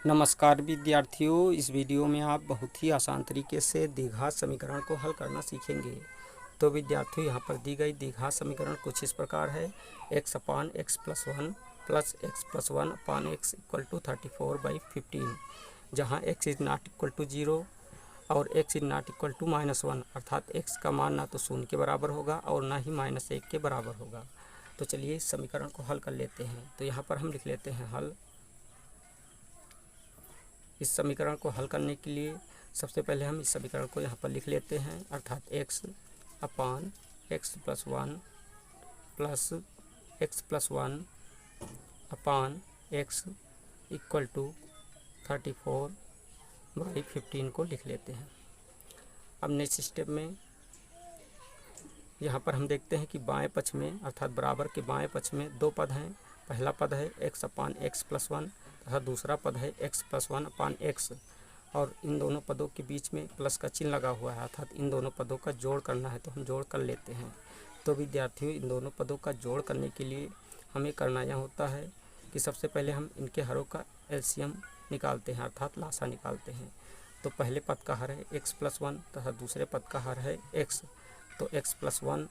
नमस्कार विद्यार्थियों, इस वीडियो में आप बहुत ही आसान तरीके से द्विघात समीकरण को हल करना सीखेंगे। तो विद्यार्थियों, यहाँ पर दी गई द्विघात समीकरण कुछ इस प्रकार है। x upon x plus one plus x plus one upon x equal to 34/15, जहाँ x is not equal to 0 और x is not equal to -1, अर्थात x का मान ना तो शून्य के बराबर होगा और ना ही -1 के बराबर होगा। तो चलिए इस समीकरण को हल कर लेते हैं। तो यहाँ पर हम लिख लेते हैं हल। इस समीकरण को हल करने के लिए सबसे पहले हम इस समीकरण को यहाँ पर लिख लेते हैं, अर्थात x upon x plus one plus x plus one upon x equal to 34/15 को लिख लेते हैं। अब नेक्स्ट स्टेप में यहाँ पर हम देखते हैं कि बाएं पक्ष में अर्थात बराबर के बाएं पक्ष में दो पद हैं। पहला पद है x upon x plus one तथा दूसरा पद है x plus one upon x, और इन दोनों पदों के बीच में प्लस का चिन्ह लगा हुआ है, अर्थात इन दोनों पदों का जोड़ करना है। तो हम जोड़ कर लेते हैं। तो विद्यार्थियों, इन दोनों पदों का जोड़ करने के लिए हमें करना यह होता है कि सबसे पहले हम इनके हरों का एलसीएम निकालते हैं, अर्थात लासा निकालते हैं। तो पहले पद का हर है x प्लस वन तथा दूसरे पद का हर है x। तो x प्लस वन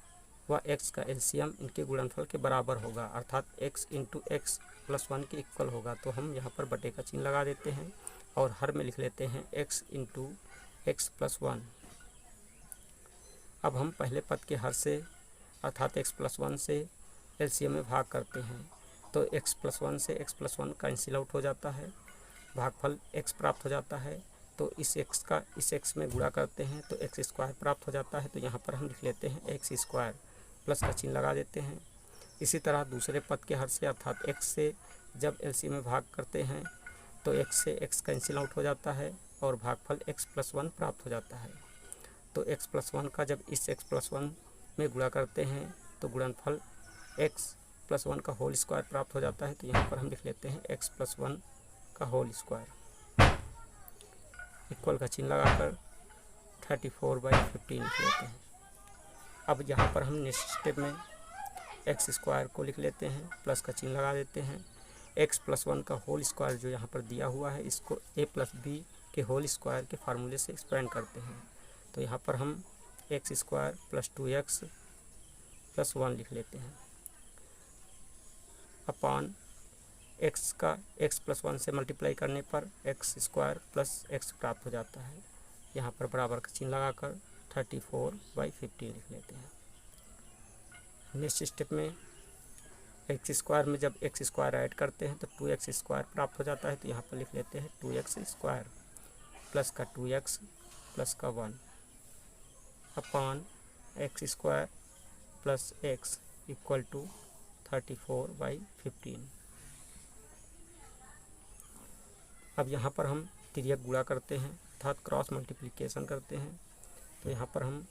व x का एलसीएम इनके गुणनफल के बराबर होगा, अर्थात x into x plus one के इक्वल होगा। तो हम यहाँ पर बटे का चिन्ह लगा देते हैं और हर में लिख लेते हैं x into x plus one. अब हम पहले पद के हर से अर्थात x प्लस वन से एलसीएम में भाग करते हैं। तो x प्लस वन से x plus one cancel out हो जाता है, भागफल x प्राप्त हो जाता है। तो इस x का इस x में गुणा करते हैं तो x स्क्वायर प्राप्त हो जाता है। तो यहाँ पर हम लिख लेते हैं x स्क्वायर, प्लस का चिन्ह लगा देते हैं। इसी तरह दूसरे पद के हर से अर्थात x से जब एलसीएम में भाग करते हैं तो x से x कैंसिल आउट हो जाता है और भागफल x प्लस वन प्राप्त हो जाता है। तो x प्लस वन का जब इस x प्लस वन में गुणा करते हैं तो गुणनफल x प्लस वन का होल स्क्वायर प्राप्त हो जाता है। तो यहाँ पर हम लिख लेते हैं x प्लस वन का होल स्क्वायर, इक्वल का चिन्ह लगाकर 34/15 लिख लेते हैं। अब यहाँ पर हम नेक्स्ट स्टेप में एक्स स्क्वायर को लिख लेते हैं, प्लस का चिन्ह लगा देते हैं। एक्स प्लस वन का होल स्क्वायर जो यहाँ पर दिया हुआ है, इसको a प्लस बी के होल स्क्वायर के फार्मूले से एक्सपेंड करते हैं। तो यहाँ पर हम x square plus 2x plus one लिख लेते हैं अपान एक्स का एक्स प्लस वन से मल्टीप्लाई करने पर एक्स स्क्वायर प्लस एक्स प्राप्त हो जाता है। यहाँ पर बराबर का चिन्ह लगाकर 34/15 लिख लेते हैं। नेक्स्ट स्टेप में एक्स स्क्वायर में जब एक्स स्क्वायर ऐड करते हैं तो 2x स्क्वायर प्राप्त हो जाता है। तो यहाँ पर लिख लेते हैं 2x स्क्वायर प्लस का 2x प्लस का 1 upon X square plus X equal to 34/15। अब यहाँ पर हम तिर्यक गुणा करते हैं, अर्थात क्रॉस मल्टीप्लिकेशन करते हैं। तो यहाँ पर हम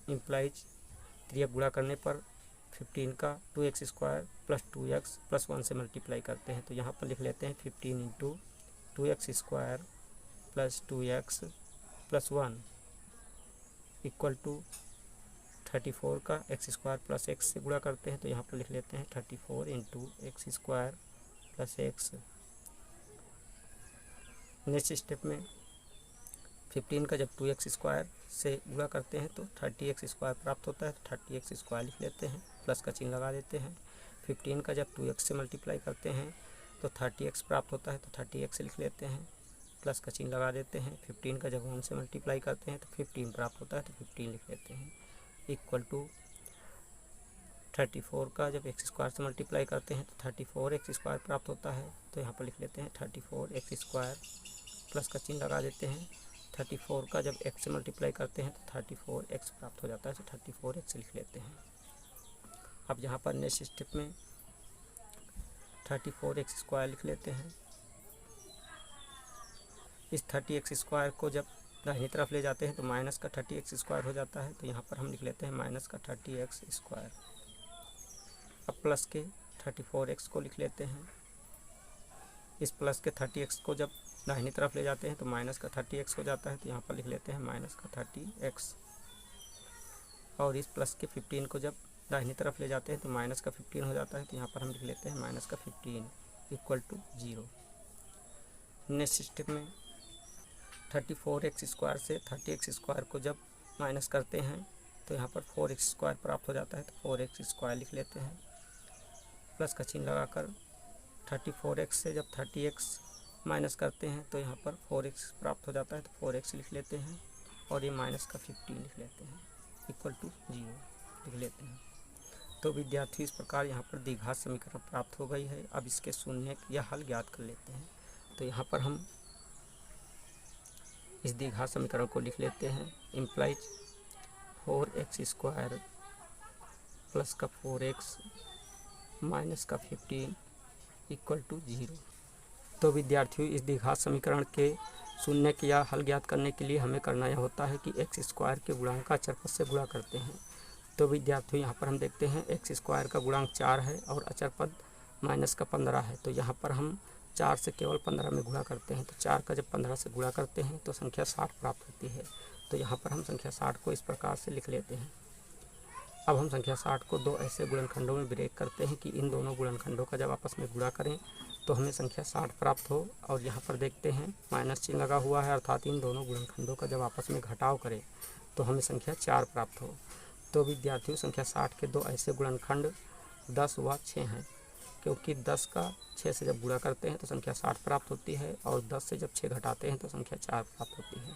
इम्प्लाइज तिर्यक गुणा करने पर 15 का 2x square plus 2x plus 1 से मल्टीप्लाई करते हैं। तो यहाँ पर लिख लेते हैं 15 into 2x square plus 2x plus 1 equal to 34 का x स्क्वायर प्लस x से गुणा करते हैं। तो यहाँ पर लिख लेते हैं 34 into x square plus x। Next step में 15 का जब 2x स्क्वायर से गुणा करते हैं तो 30x स्क्वायर प्राप्त होता है। तो 30x स्क्वायर लिख लेते हैं, प्लस का चिन्ह लगा देते हैं। 15 का जब 2x से मल्टीप्लाई करते हैं तो 30x प्राप्त होता है। तो 30x लिख लेते हैं, प्लस का चिन्ह लगा देते हैं। 15 का जब 1 से मल्टीप्लाई करते हैं तो 15 प्राप्त होता है। तो 15 लिख लेते हैं, इक्वल टू 34 का जब एक्स स्क्वायर से मल्टीप्लाई करते हैं तो 34x स्क्वायर प्राप्त होता है। तो यहाँ पर लिख लेते हैं 34x स्क्वायर, प्लस का चिन्ह लगा देते हैं। 34 का जब x से मल्टीप्लाई करते हैं तो 34x प्राप्त हो जाता है। तो 34x लिख लेते हैं। अब यहाँ पर नेक्स्ट स्टेप में 34x स्क्वायर लिख लेते हैं। इस 30x स्क्वायर को जब दाहिनी तरफ ले जाते हैं तो माइनस का 30x स्क्वायर हो जाता है। तो यहाँ पर हम लिख लेते हैं माइनस का 30x स्क्वायर। अब प्लस के 34x को लिख लेते हैं। इस प्लस के 30x को जब दाहिनी तरफ ले जाते हैं तो माइनस का 30x हो जाता है। तो यहाँ पर लिख लेते हैं माइनस का 30x। और इस प्लस के 15 को जब दाहिनी तरफ ले जाते हैं तो माइनस का 15 हो जाता है। तो यहाँ पर हम लिख लेते हैं माइनस का 15 इक्वल टू 0। नेक्स्ट स्टेप में 34x² से 30x² को जब माइनस करते हैं तो यहाँ पर 4x² प्राप्त हो जाता है, तो 4x² लिख लेते हैं। प्लस का चिन्ह लगाकर 34x से जब 30x माइनस करते हैं तो यहाँ पर 4x प्राप्त हो जाता है, तो 4x लिख लेते हैं और ये माइनस का 15 लिख लेते हैं, इक्वल टू 0 लिख लेते हैं। तो विद्यार्थी इस प्रकार यहाँ पर द्विघात समीकरण प्राप्त हो गई है। अब इसके शून्य या हल ज्ञात कर लेते हैं। तो यहाँ पर हम इस द्विघात समीकरण को लिख लेते हैं, इम्प्लाइज 4x² प्लस का 4x माइनस का 15 इक्वल टू 0। तो विद्यार्थियों इस द्विघात समीकरण के शून्य या हल ज्ञात करने के लिए हमें करना यह होता है कि x² के गुणांक का अचर पद से गुणा करते हैं। तो विद्यार्थियों यहाँ पर हम देखते हैं x² का गुणांक 4 है और अचर पद माइनस का 15 है। तो यहाँ पर हम 4 से केवल 15 में गुणा करते हैं। तो 4 का जब 15 से गुणा करते हैं तो संख्या 60 प्राप्त होती है। तो यहाँ पर हम संख्या 60 को इस प्रकार से लिख लेते हैं। अब हम संख्या 60 को दो ऐसे गुणनखंडों में ब्रेक करते हैं कि इन दोनों गुणनखंडों का जब आपस में गुणा करें तो हमें संख्या 60 प्राप्त हो। और यहाँ पर देखते हैं माइनस चिन्ह लगा हुआ है, अर्थात इन दोनों गुणनखंडों का जब आपस में घटाव करें तो हमें संख्या 4 प्राप्त हो। तो विद्यार्थियों संख्या 60 के दो ऐसे गुणनखंड 10 व 6 हैं, क्योंकि 10 का 6 से जब गुणा करते हैं तो संख्या 60 प्राप्त होती है और 10 से जब 6 घटाते हैं तो संख्या 4 प्राप्त होती है।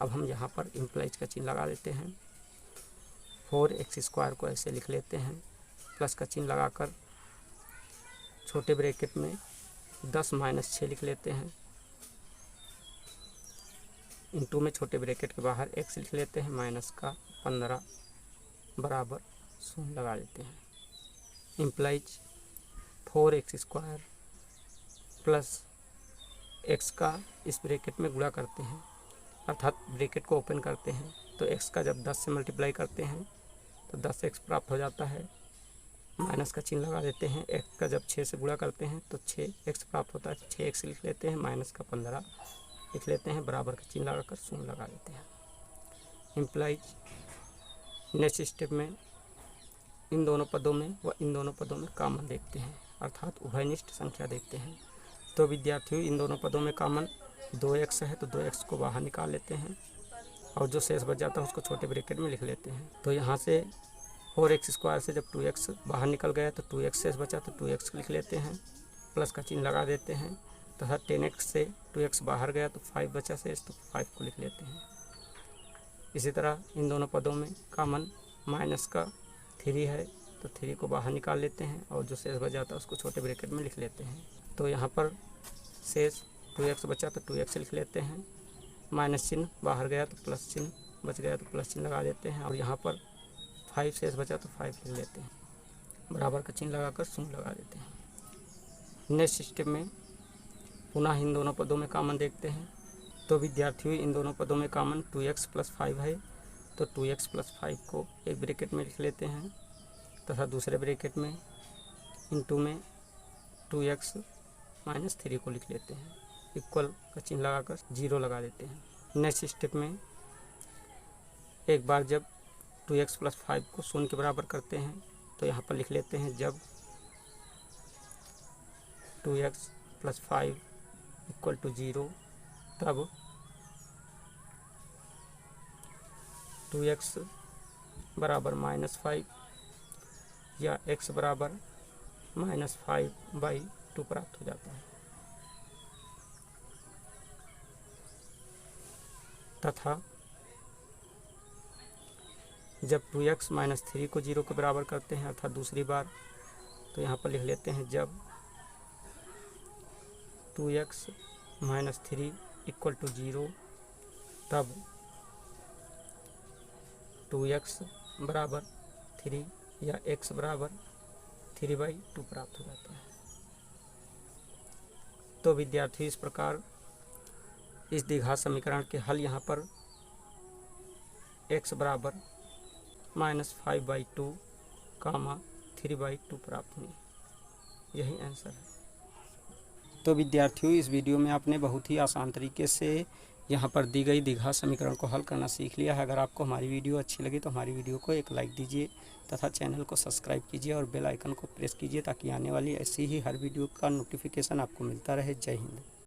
अब हम यहाँ पर इम्प्लाइज का चिन्ह लगा देते हैं। 4x² को ऐसे लिख लेते हैं, प्लस का चिन्ह लगाकर छोटे ब्रैकेट में 10 माइनस 6 लिख लेते हैं, इंटू में छोटे ब्रैकेट के बाहर x लिख लेते हैं, माइनस का 15 बराबर 0 लगा लेते हैं। इम्प्लाइज 4x² प्लस x का इस ब्रैकेट में गुणा करते हैं, अर्थात ब्रैकेट को ओपन करते हैं। तो x का जब 10 से मल्टीप्लाई करते हैं तो 10x प्राप्त हो जाता है, माइनस का चिन्ह लगा देते हैं। x का जब 6 से गुणा करते हैं तो 6x प्राप्त होता है, 6x लिख लेते हैं, माइनस का 15 लिख लेते हैं, बराबर का चिन्ह लगाकर 0 लगा देते हैं। इम्प्लाइज नेक्स्ट स्टेप में इन दोनों पदों में व इन दोनों पदों में कॉमन देखते हैं, अर्थात उभयनिष्ठ संख्या देखते हैं। तो विद्यार्थियों इन दोनों पदों में कॉमन 2x है, तो 2x को बाहर निकाल लेते हैं और जो शेष बच जाता है उसको छोटे ब्रैकेट में लिख लेते हैं। तो यहाँ से 4x² से जब 2x बाहर निकल गया तो 2x शेष बचा तो 2x लिख लेते हैं, प्लस का चिन्ह लगा देते हैं। तथा 10x से 2x बाहर गया तो 5 बचा शेष, तो 5 को लिख लेते हैं। इसी तरह इन दोनों पदों में कॉमन माइनस का 3 है, तो 3 को बाहर निकाल लेते हैं और जो शेष बच जाता है उसको छोटे ब्रैकेट में लिख लेते हैं। तो यहाँ पर शेष 2x बचा तो 2x लिख लेते हैं, माइनस चिन्ह बाहर गया तो प्लस चिन्ह बच गया तो प्लस चिन्ह लगा देते हैं, और यहाँ पर 5 शेष बचा तो 5 लिख लेते हैं, बराबर का चिन्ह लगाकर 0 लगा देते हैं। नेक्स्ट स्टेप में पुनः इन दोनों पदों में कॉमन देखते हैं। तो विद्यार्थियों इन दोनों पदों में कॉमन 2x + 5 है, तो 2x + 5 को एक ब्रैकेट में लिख लेते हैं तथा दूसरे ब्रैकेट में इंटू में 2x - 3 को लिख लेते हैं, इक्वल का चिन्ह लगाकर 0 लगा देते हैं। नेक्स्ट स्टेप में एक बार जब 2x + 5 को 0 के बराबर करते हैं तो यहाँ पर लिख लेते हैं जब 2x + 5 = 0 तब 2x बराबर -5 या x बराबर -5/2 प्राप्त हो जाता है, तथा जब 2x - 3 को 0 के बराबर करते हैं अर्थात दूसरी बार, तो यहाँ पर लिख लेते हैं जब 2x - 3 = 0 तब 2x बराबर 3 या x बराबर 3/2 प्राप्त हो जाता है। तो विद्यार्थी इस प्रकार इस द्विघात समीकरण के हल यहाँ पर x बराबर -5/2, 3/2 प्राप्त हुई। यही आंसर है। तो विद्यार्थियों इस वीडियो में आपने बहुत ही आसान तरीके से यहाँ पर दी गई द्विघात समीकरण को हल करना सीख लिया है। अगर आपको हमारी वीडियो अच्छी लगी तो हमारी वीडियो को एक लाइक दीजिए तथा चैनल को सब्सक्राइब कीजिए और बेल आइकन को प्रेस कीजिए ताकि आने वाली ऐसी ही हर वीडियो का नोटिफिकेशन आपको मिलता रहे। जय हिंद।